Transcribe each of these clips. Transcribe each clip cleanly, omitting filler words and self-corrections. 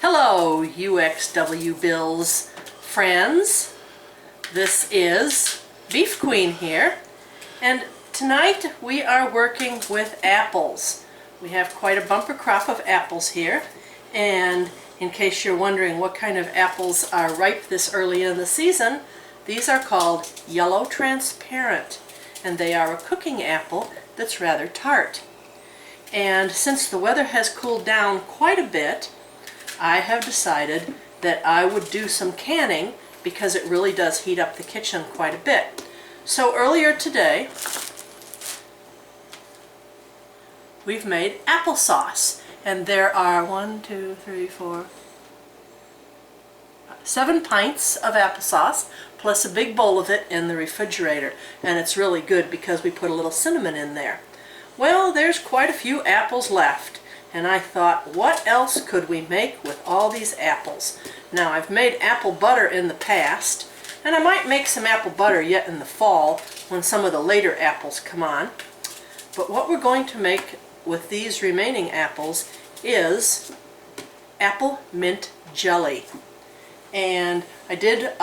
Hello, uxwbills friends. This is Beef Queen here, and tonight we are working with apples. We have quite a bumper crop of apples here, and in case you're wondering what kind of apples are ripe this early in the season, these are called yellow transparent, and they are a cooking apple that's rather tart. And since the weather has cooled down quite a bit, I have decided that I would do some canning because it really does heat up the kitchen quite a bit. So earlier today, we've made applesauce, and there are 7 pints of applesauce plus a big bowl of it in the refrigerator, and it's really good because we put a little cinnamon in there. Well, there's quite a few apples left, and I thought, what else could we make with all these apples? Now, I've made apple butter in the past, and I might make some apple butter yet in the fall when some of the later apples come on. But what we're going to make with these remaining apples is apple mint jelly. And I did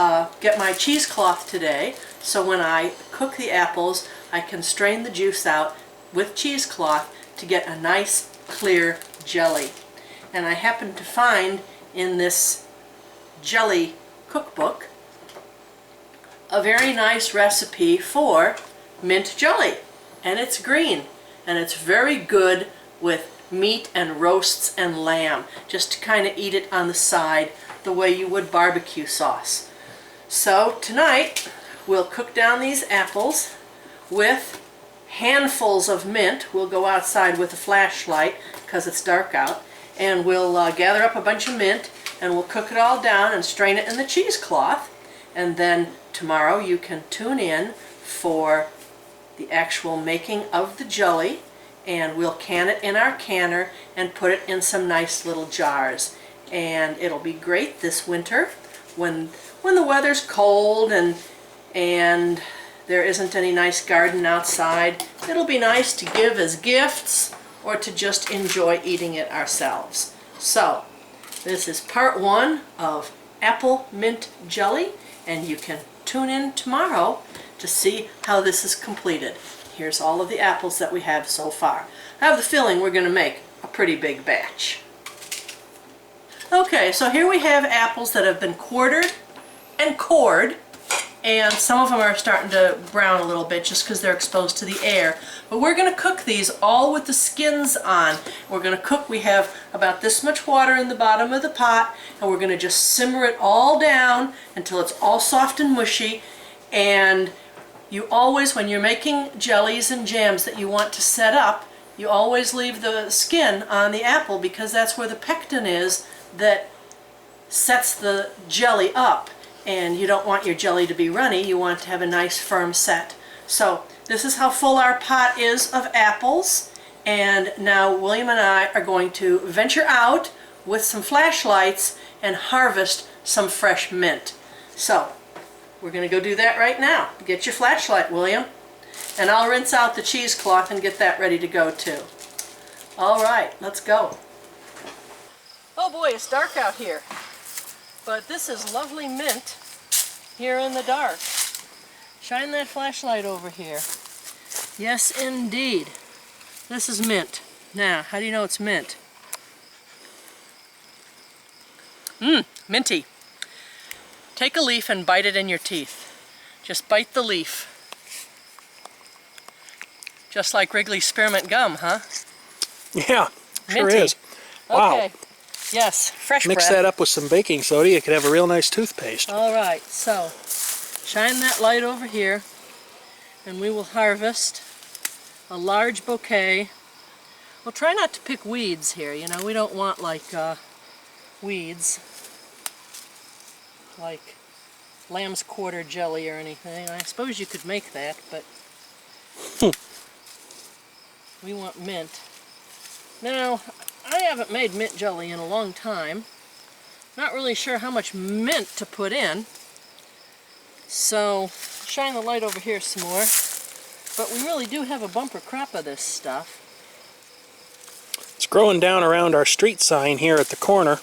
get my cheesecloth today, so when I cook the apples, I can strain the juice out with cheesecloth to get a nice clear jelly. And I happened to find in this jelly cookbook a very nice recipe for mint jelly, and it's green, and it's very good with meat and roasts and lamb, just to kind of eat it on the side the way you would barbecue sauce. So tonight we'll cook down these apples with handfuls of mint. We'll go outside with a flashlight because it's dark out, and we'll gather up a bunch of mint, and we'll cook it all down and strain it in the cheesecloth. And then tomorrow you can tune in for the actual making of the jelly, and we'll can it in our canner and put it in some nice little jars. And it'll be great this winter when the weather's cold and there isn't any nice garden outside. It'll be nice to give as gifts or to just enjoy eating it ourselves. So, this is part 1 of apple mint jelly, and you can tune in tomorrow to see how this is completed. Here's all of the apples that we have so far. I have the feeling we're going to make a pretty big batch. Okay, so here we have apples that have been quartered and cored, and some of them are starting to brown a little bit just because they're exposed to the air. But we're going to cook these all with the skins on. We're going to cook, we have about this much water in the bottom of the pot, and we're going to just simmer it all down until it's all soft and mushy. And you always, when you're making jellies and jams that you want to set up, you always leave the skin on the apple because that's where the pectin is that sets the jelly up. And you don't want your jelly to be runny, you want to have a nice firm set. So this is how full our pot is of apples, and now William and I are going to venture out with some flashlights and harvest some fresh mint. So we're going to go do that right now. Get your flashlight, William, and I'll rinse out the cheesecloth and get that ready to go too. Alright, let's go. Oh boy, it's dark out here. But this is lovely mint here in the dark. Shine that flashlight over here. Yes, indeed. This is mint. Now, how do you know it's mint? Minty. Take a leaf and bite it in your teeth. Just bite the leaf. Just like Wrigley Spearmint gum, huh? Yeah, sure Minty. is. Wow. Okay. Yes, fresh Mix breath. that up with some baking soda, you could have a real nice toothpaste. All right, so shine that light over here, and we will harvest a large bouquet. We'll try not to pick weeds here, you know, we don't want like weeds, like lamb's quarter jelly or anything. I suppose you could make that, but we want mint. Now, I haven't made mint jelly in a long time. Not really sure how much mint to put in. So, shine the light over here some more. But we really do have a bumper crop of this stuff. It's growing down around our street sign here at the corner.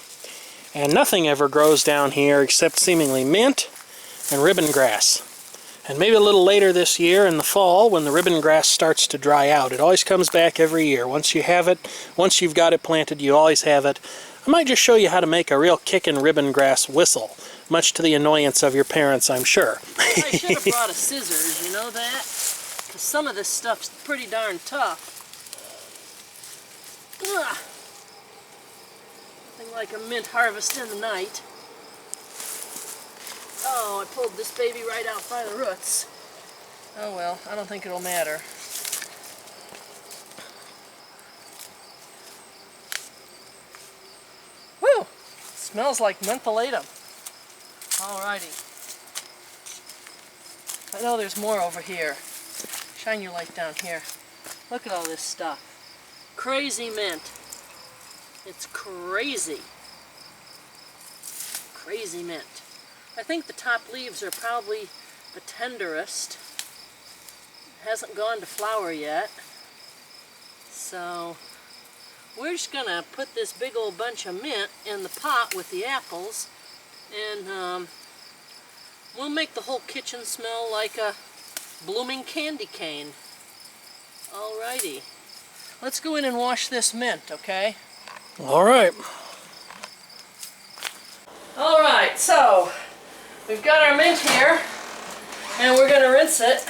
And nothing ever grows down here except seemingly mint and ribbon grass. And maybe a little later this year in the fall when the ribbon grass starts to dry out. It always comes back every year. Once you have it, once you've got it planted, you always have it. I might just show you how to make a real kickin' ribbon grass whistle, much to the annoyance of your parents, I'm sure. I should have brought a scissors, you know that? Because some of this stuff's pretty darn tough. Ugh. Nothing like a mint harvest in the night. Oh, I pulled this baby right out by the roots. Oh well, I don't think it'll matter. Woo! Smells like mentholatum. Alrighty. I know there's more over here. Shine your light down here. Look at all this stuff. Crazy mint. It's crazy. Crazy mint. I think the top leaves are probably the tenderest. It hasn't gone to flower yet. So we're just gonna put this big old bunch of mint in the pot with the apples, and we'll make the whole kitchen smell like a blooming candy cane. Alrighty. Let's go in and wash this mint, okay? Alright. Alright, so we've got our mint here, and we're going to rinse it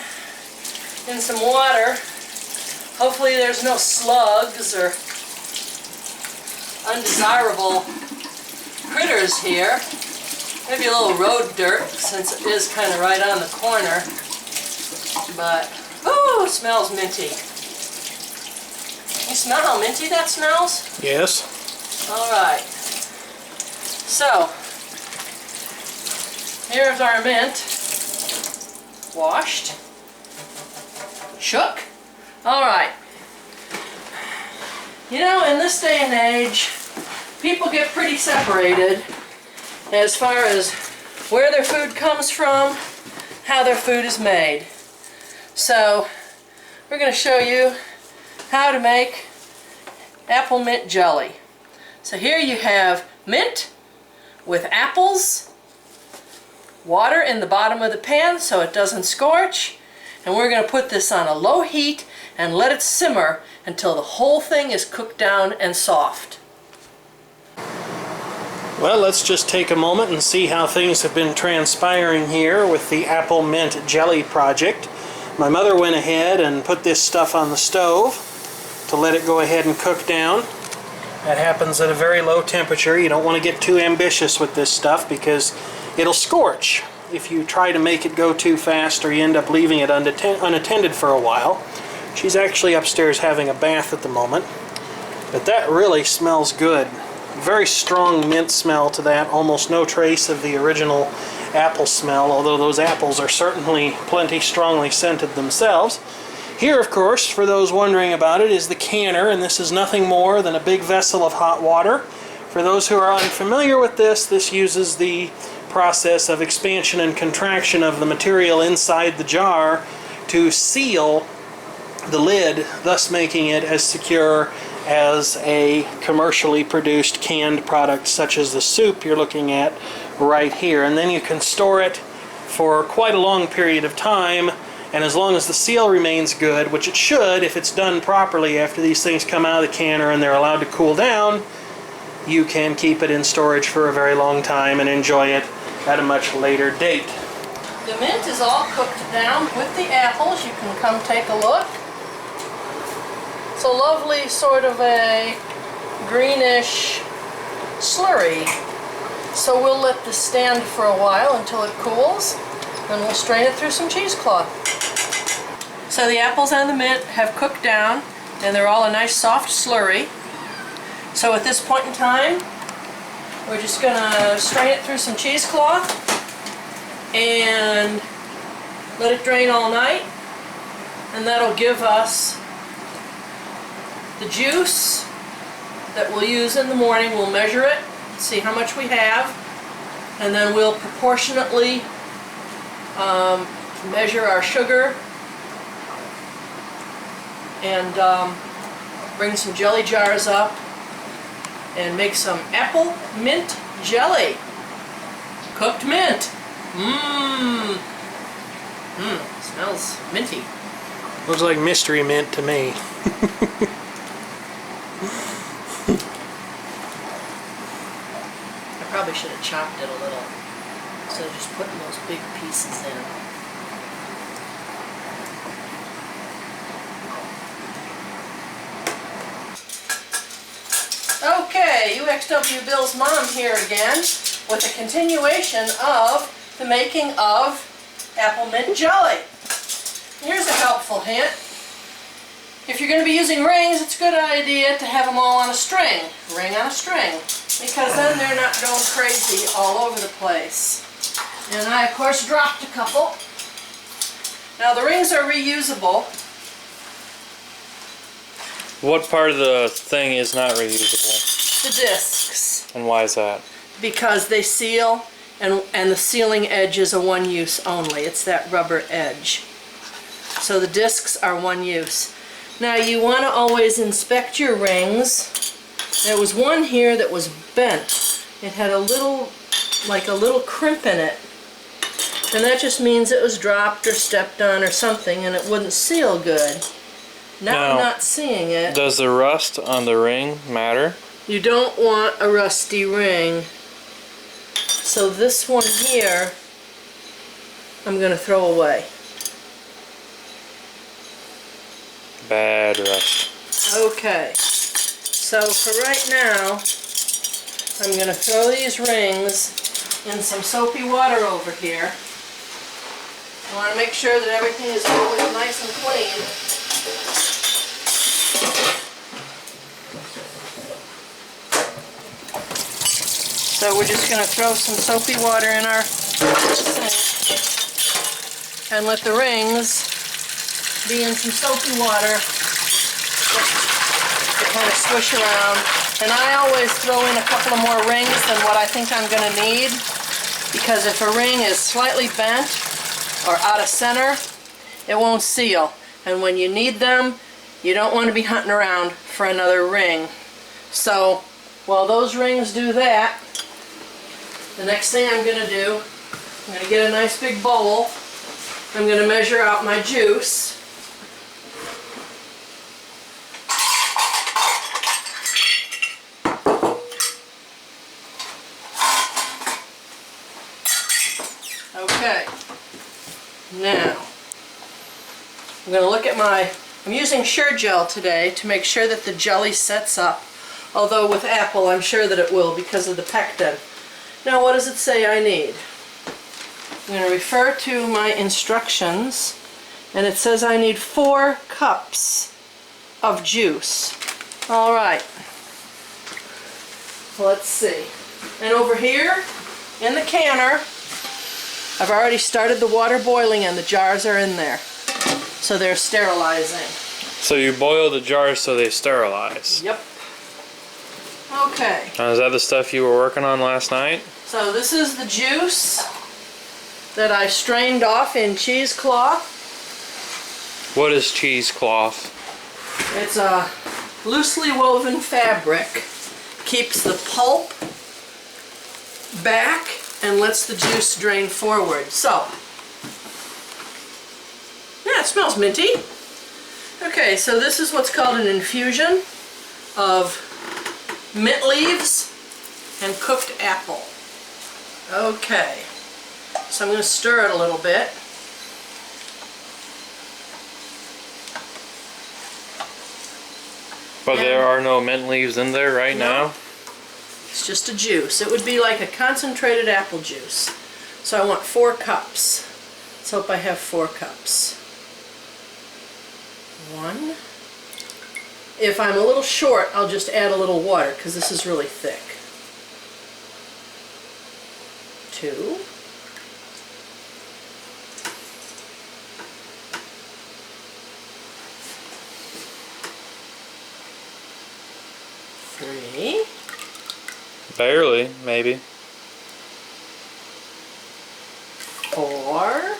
in some water. Hopefully there's no slugs or undesirable critters here. Maybe a little road dirt, since it is kind of right on the corner. But, ooh, it smells minty. You smell how minty that smells? Yes. Alright. So, here's our mint. Washed. Shook. Alright. You know, in this day and age, people get pretty separated as far as where their food comes from, how their food is made. So, we're going to show you how to make apple mint jelly. So here you have mint with apples, water in the bottom of the pan so it doesn't scorch, and we're going to put this on a low heat and let it simmer until the whole thing is cooked down and soft. Well, let's just take a moment and see how things have been transpiring here with the apple mint jelly project. My mother went ahead and put this stuff on the stove to let it go ahead and cook down. That happens at a very low temperature. You don't want to get too ambitious with this stuff because it'll scorch if you try to make it go too fast, or you end up leaving it unattended for a while. She's actually upstairs having a bath at the moment. But that really smells good. Very strong mint smell to that. Almost no trace of the original apple smell, although those apples are certainly plenty strongly scented themselves. Here, of course, for those wondering about it, is the canner, and this is nothing more than a big vessel of hot water. For those who are unfamiliar with this, this uses the process of expansion and contraction of the material inside the jar to seal the lid, thus making it as secure as a commercially produced canned product such as the soup you're looking at right here. And then you can store it for quite a long period of time, and as long as the seal remains good, which it should if it's done properly after these things come out of the canner and they're allowed to cool down, you can keep it in storage for a very long time and enjoy it at a much later date. The mint is all cooked down with the apples. You can come take a look. It's a lovely sort of a greenish slurry. So we'll let this stand for a while until it cools, then we'll strain it through some cheesecloth. So the apples and the mint have cooked down, and they're all a nice soft slurry. So at this point in time, we're just going to strain it through some cheesecloth and let it drain all night, and that'll give us the juice that we'll use in the morning. We'll measure it, see how much we have, and then we'll proportionately measure our sugar and bring some jelly jars up and make some apple mint jelly. Cooked mint. Smells minty. Looks like mystery mint to me. I probably should have chopped it a little instead of just putting those big pieces in. Okay, uxwbill's mom here again with a continuation of the making of apple mint jelly. Here's a helpful hint. If you're going to be using rings, it's a good idea to have them all on a string. Ring on a string. Because then they're not going crazy all over the place. And I, of course, dropped a couple. Now the rings are reusable. What part of the thing is not reusable? The discs. And why is that? Because they seal, and the sealing edge is a one use only. It's that rubber edge. So the discs are one use. Now you want to always inspect your rings. There was one here that was bent. It had a little, like a little crimp in it. And that just means it was dropped or stepped on or something and it wouldn't seal good. Now I'm not seeing it. Does the rust on the ring matter? You don't want a rusty ring. So this one here, I'm going to throw away. Bad rust. Okay. So for right now, I'm going to throw these rings in some soapy water over here. I want to make sure that everything is always nice and clean. So we're just going to throw some soapy water in our sink and let the rings be in some soapy water to kind of swish around. And I always throw in a couple of more rings than what I think I'm going to need, because if a ring is slightly bent or out of center, it won't seal. And when you need them, you don't want to be hunting around for another ring. So while those rings do that, the next thing I'm going to do, I'm going to get a nice big bowl. I'm going to measure out my juice. Okay. Now, I'm going to look at I'm using Sure Gel today to make sure that the jelly sets up. Although with apple, I'm sure that it will because of the pectin. Now, what does it say I need? I'm going to refer to my instructions, and it says I need 4 cups of juice. All right. Let's see. And over here, in the canner, I've already started the water boiling and the jars are in there. So they're sterilizing. So you boil the jars so they sterilize? Yep. Okay. Now, is that the stuff you were working on last night? So this is the juice that I strained off in cheesecloth. What is cheesecloth? It's a loosely woven fabric. Keeps the pulp back and lets the juice drain forward. So, yeah, it smells minty. Okay, so this is what's called an infusion of mint leaves and cooked apple. Okay, so I'm going to stir it a little bit. But there are no mint leaves in there right now? It's just a juice. It would be like a concentrated apple juice. So I want 4 cups. Let's hope I have 4 cups. 1. If I'm a little short, I'll just add a little water because this is really thick. 2. 3. Barely, maybe. 4.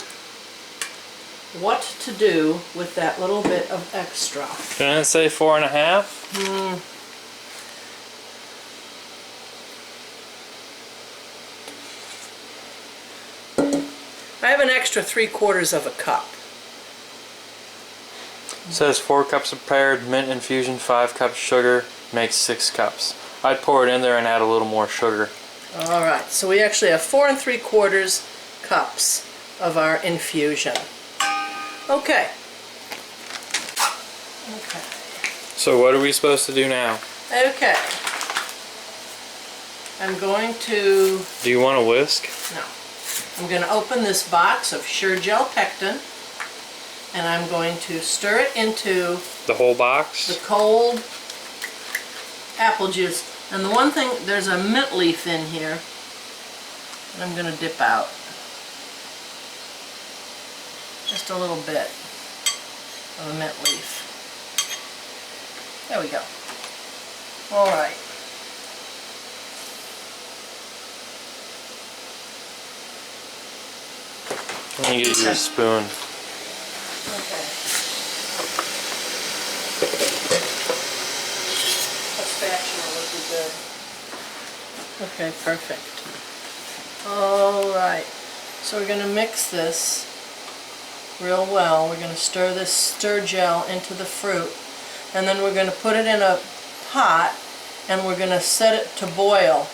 What to do with that little bit of extra? Didn't it say 4.5? I have an extra 3/4 of a cup. It says 4 cups of prepared mint infusion, 5 cups sugar, makes 6 cups. I'd pour it in there and add a little more sugar. All right, so we actually have 4 3/4 cups of our infusion. Okay. Okay. So what are we supposed to do now? Okay. I'm going to, Do you want a whisk? no, I'm going to open this box of Sure Gel Pectin, and I'm going to stir it into The whole the box? cold apple juice. And the one thing, there's a mint leaf in here that I'm going to dip out. Just a little bit of a mint leaf. There we go. All right. Let me get you a spoon. Okay. A spatula would be good. Okay, perfect. All right. So we're going to mix this real well. We're going to stir this stir gel into the fruit, and then we're going to put it in a pot and we're going to set it to boil.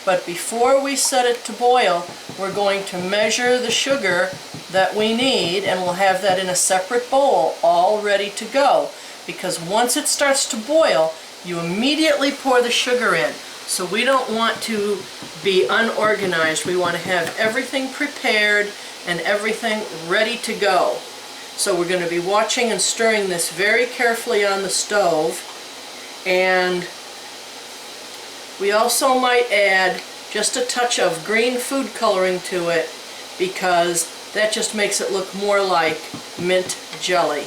But before we set it to boil, we're going to measure the sugar that we need, and we'll have that in a separate bowl all ready to go. Because once it starts to boil, you immediately pour the sugar in. So we don't want to be unorganized. We want to have everything prepared and everything ready to go. So we're going to be watching and stirring this very carefully on the stove. And we also might add just a touch of green food coloring to it, because that just makes it look more like mint jelly.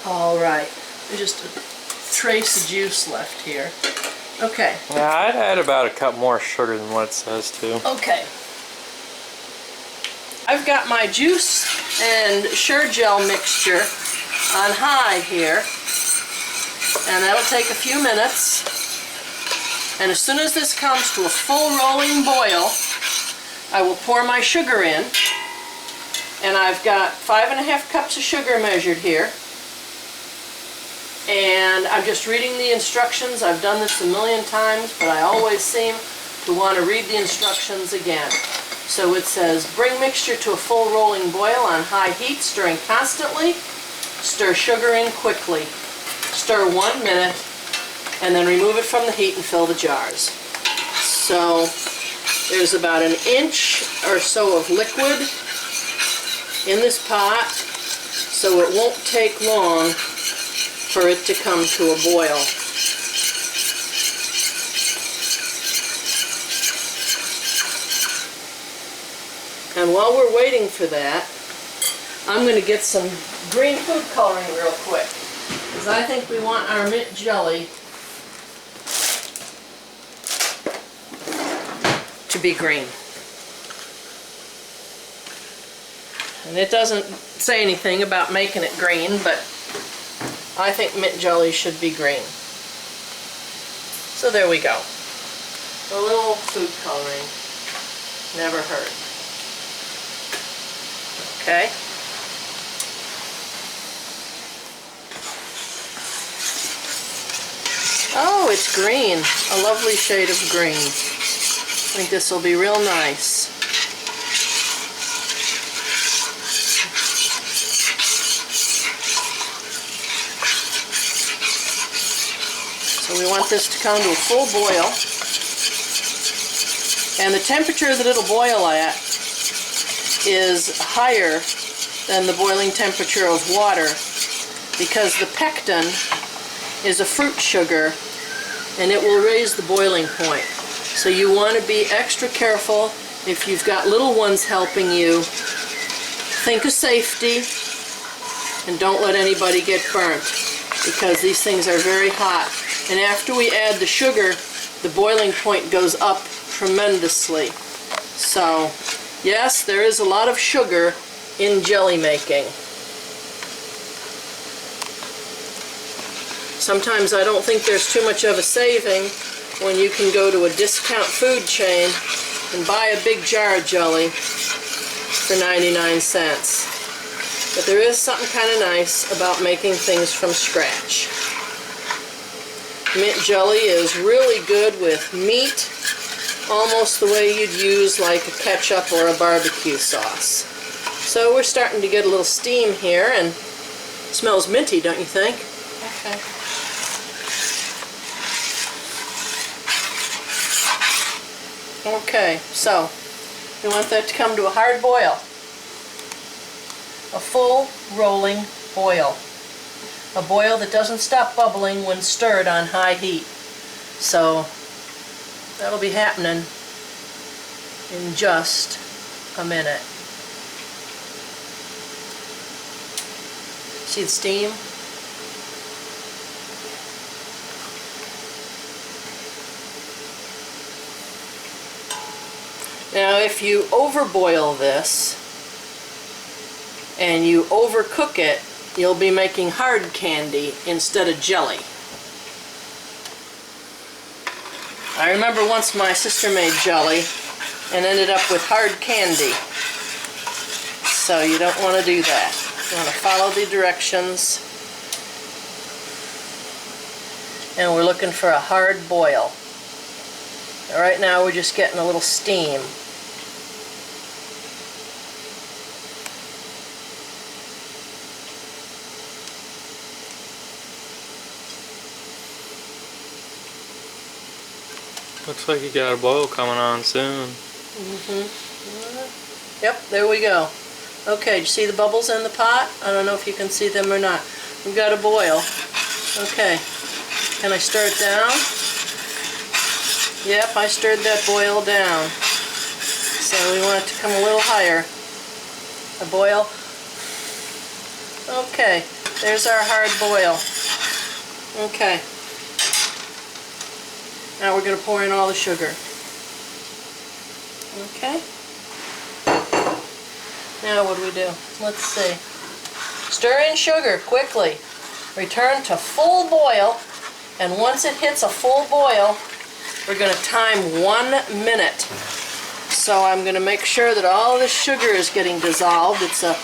All right, there's just a trace of juice left here. Okay. Yeah, I'd add about a cup more sugar than what it says to. Okay. I've got my juice and Sure Gel mixture on high here, and that'll take a few minutes. And as soon as this comes to a full rolling boil, I will pour my sugar in. And I've got 5½ cups of sugar measured here. And I'm just reading the instructions. I've done this a million times, but I always seem to want to read the instructions again. So it says, bring mixture to a full rolling boil on high heat, stirring constantly. Stir sugar in quickly. Stir 1 minute, and then remove it from the heat and fill the jars. So there's about 1 inch or so of liquid in this pot, so it won't take long for it to come to a boil. And while we're waiting for that, I'm going to get some green food coloring real quick, because I think we want our mint jelly to be green. And it doesn't say anything about making it green, but I think mint jelly should be green. So there we go. A little food coloring. Never hurt. Okay. Oh, it's green. A lovely shade of green. I think this will be real nice. So we want this to come to a full boil. And the temperature that it'll boil at is higher than the boiling temperature of water, because the pectin is a fruit sugar and it will raise the boiling point. So you want to be extra careful if you've got little ones helping you. Think of safety and don't let anybody get burnt, because these things are very hot. And after we add the sugar, the boiling point goes up tremendously. So yes, there is a lot of sugar in jelly making. Sometimes I don't think there's too much of a saving when you can go to a discount food chain and buy a big jar of jelly for 99 cents. But there is something kind of nice about making things from scratch. Mint jelly is really good with meat, almost the way you'd use like a ketchup or a barbecue sauce. So we're starting to get a little steam here, and it smells minty, don't you think? Okay. Okay, so we want that to come to a hard boil. A full rolling boil. A boil that doesn't stop bubbling when stirred on high heat. So that'll be happening in just a minute. See the steam? Now if you overboil this and you overcook it, you'll be making hard candy instead of jelly. I remember once my sister made jelly and ended up with hard candy. So you don't want to do that. You want to follow the directions. And we're looking for a hard boil. Right now we're just getting a little steam. Looks like you got a boil coming on soon. Yep, there we go. Okay, do you see the bubbles in the pot? I don't know if you can see them or not. We've got a boil. Okay, can I stir it down? Yep, I stirred that boil down. So we want it to come a little higher. A boil. Okay, there's our hard boil. Okay. Now we're going to pour in all the sugar. Okay. Now what do we do? Let's see. Stir in sugar quickly. Return to full boil, and once it hits a full boil, we're going to time 1 minute. So I'm going to make sure that all the sugar is getting dissolved. It's a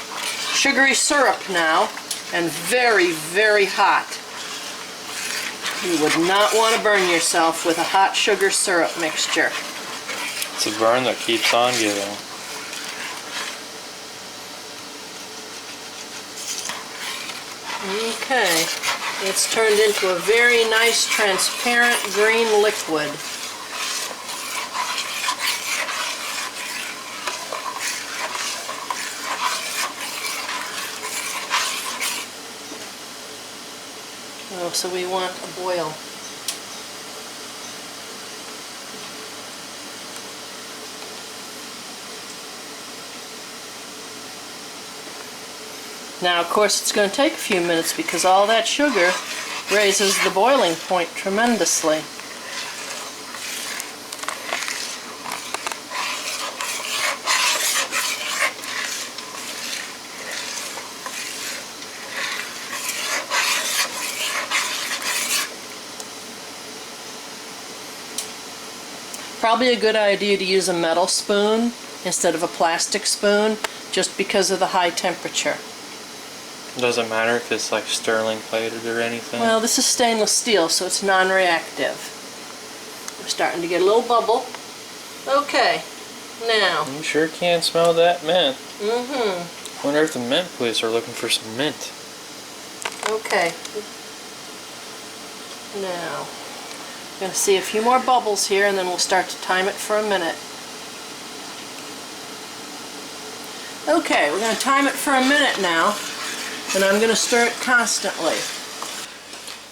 sugary syrup now, and very, very hot. You would not want to burn yourself with a hot sugar syrup mixture. It's a burn that keeps on giving. Okay, it's turned into a very nice transparent green liquid. Oh, so we want a boil. Now, of course, it's going to take a few minutes because all that sugar raises the boiling point tremendously. Probably a good idea to use a metal spoon instead of a plastic spoon, just because of the high temperature. Doesn't matter if it's like sterling plated or anything. Well, this is stainless steel, so it's non-reactive. We're starting to get a little bubble. Okay, now. You sure can smell that mint. Mm-hmm. Wonder if the mint police are looking for some mint. Okay. Now, I'm going to see a few more bubbles here, and then we'll start to time it for a minute. Okay, we're going to time it for a minute now, and I'm going to stir it constantly.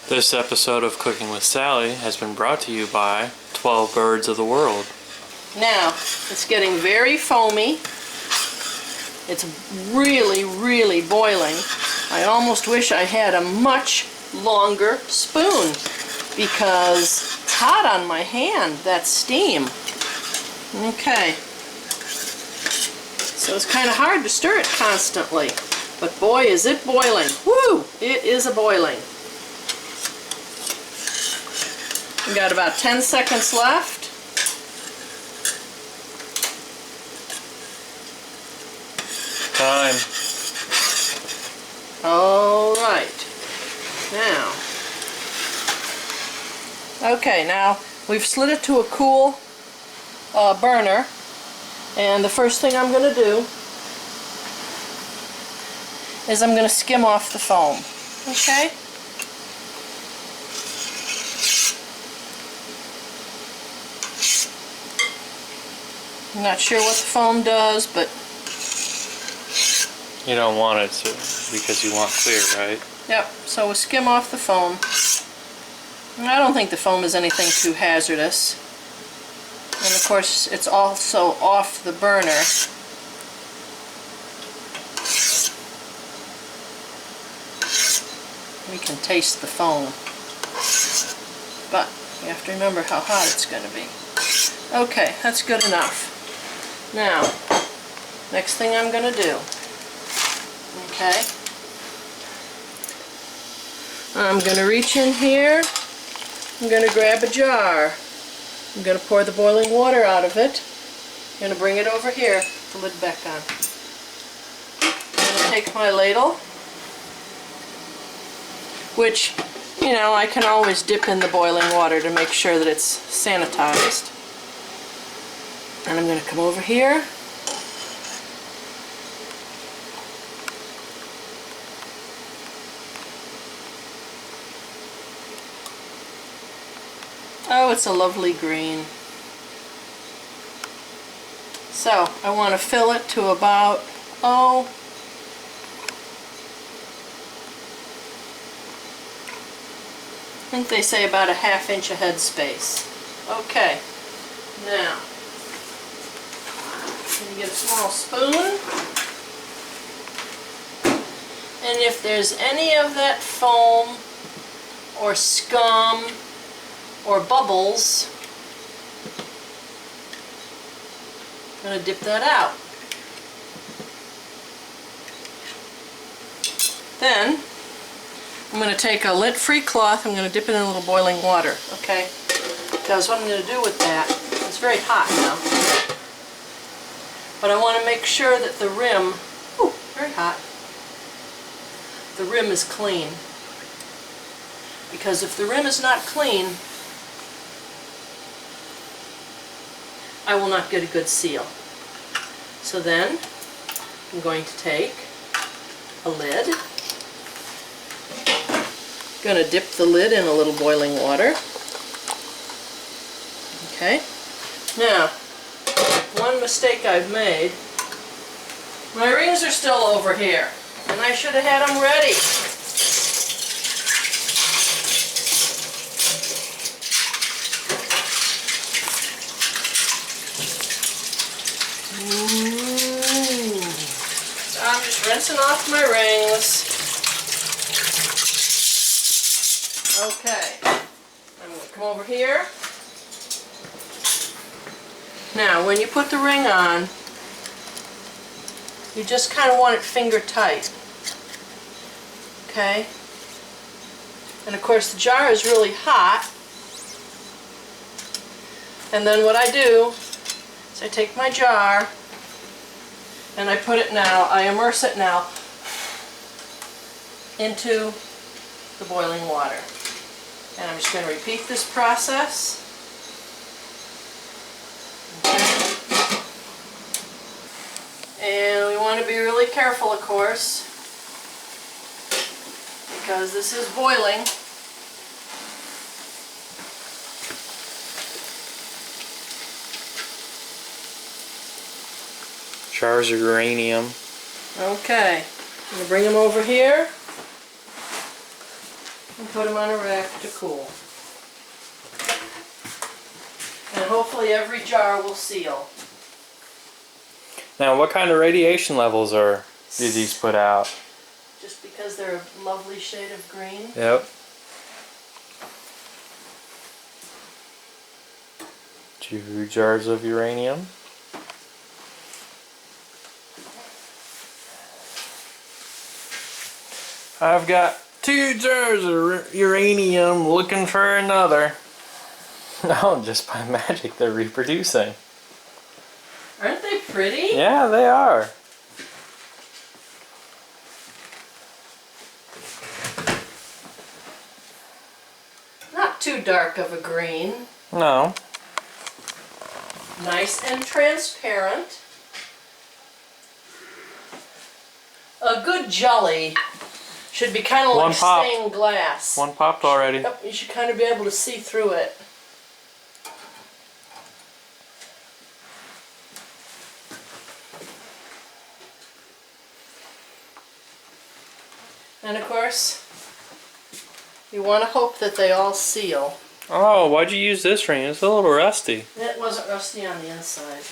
This episode of Cooking with Sally has been brought to you by 12 Birds of the World. Now, it's getting very foamy. It's really, really boiling. I almost wish I had a much longer spoon because it's hot on my hand, that steam. Okay. So it's kind of hard to stir it constantly. But boy, is it boiling. Woo! It is a boiling. We've got about 10 seconds left. time. All right. Now. Okay, now we've slid it to a cool burner, and the first thing I'm going to do is I'm going to skim off the foam. Okay? I'm not sure what the foam does, but You don't want it to because you want clear, right? yep, so we'll skim off the foam. And I don't think the foam is anything too hazardous. And of course, it's also off the burner. We can taste the foam. But you have to remember how hot it's going to be. Okay, that's good enough. Now, next thing I'm going to do, okay, I'm going to reach in here, I'm going to grab a jar, I'm going to pour the boiling water out of it, I'm going to bring it over here, the lid back on. I'm going to take my ladle, which, you know, I can always dip in the boiling water to make sure that it's sanitized. And I'm going to come over here. Oh, it's a lovely green. So, I want to fill it to about, I think they say about a ½ inch of head space. Okay, now, I'm going to get a small spoon, and if there's any of that foam or scum or bubbles, I'm going to dip that out. Then I'm going to take a lint-free cloth, I'm going to dip it in a little boiling water, okay? Because what I'm going to do with that, it's very hot now, but I want to make sure that the rim, ooh, very hot, the rim is clean. Because if the rim is not clean, I will not get a good seal. So then, I'm going to take a lid, going to dip the lid in a little boiling water. Okay. Now, one mistake I've made, my rings are still over here, and I should have had them ready. So I'm just rinsing off my rings. Okay, I'm going to come over here. Now, when you put the ring on, you just kind of want it finger tight. Okay? And of course the jar is really hot. And then what I do is I take my jar and I put it now, I immerse it now into the boiling water. And I'm just going to repeat this process. And we want to be really careful, of course, because this is boiling. Jars of uranium. Okay, I'm going to bring them over here and put them on a rack to cool. And hopefully every jar will seal. Now, what kind of radiation levels do these put out? Just because they're a lovely shade of green. Yep. 2 jars of uranium. I've got 2 jars of uranium looking for another. No, just by magic they're reproducing. Aren't they pretty? Yeah, they are. too dark of a green. No. Nice and transparent. A good jelly should be kind of One like popped. stained glass. One popped already. Yep, you should kind of be able to see through it. And of course, you want to hope that they all seal. Oh, why'd you use this ring? It's a little rusty. It wasn't rusty on the inside.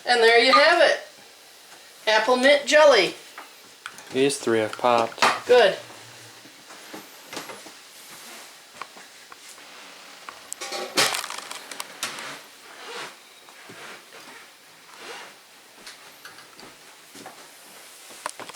And there you have it. Apple mint jelly. These three have popped. Good.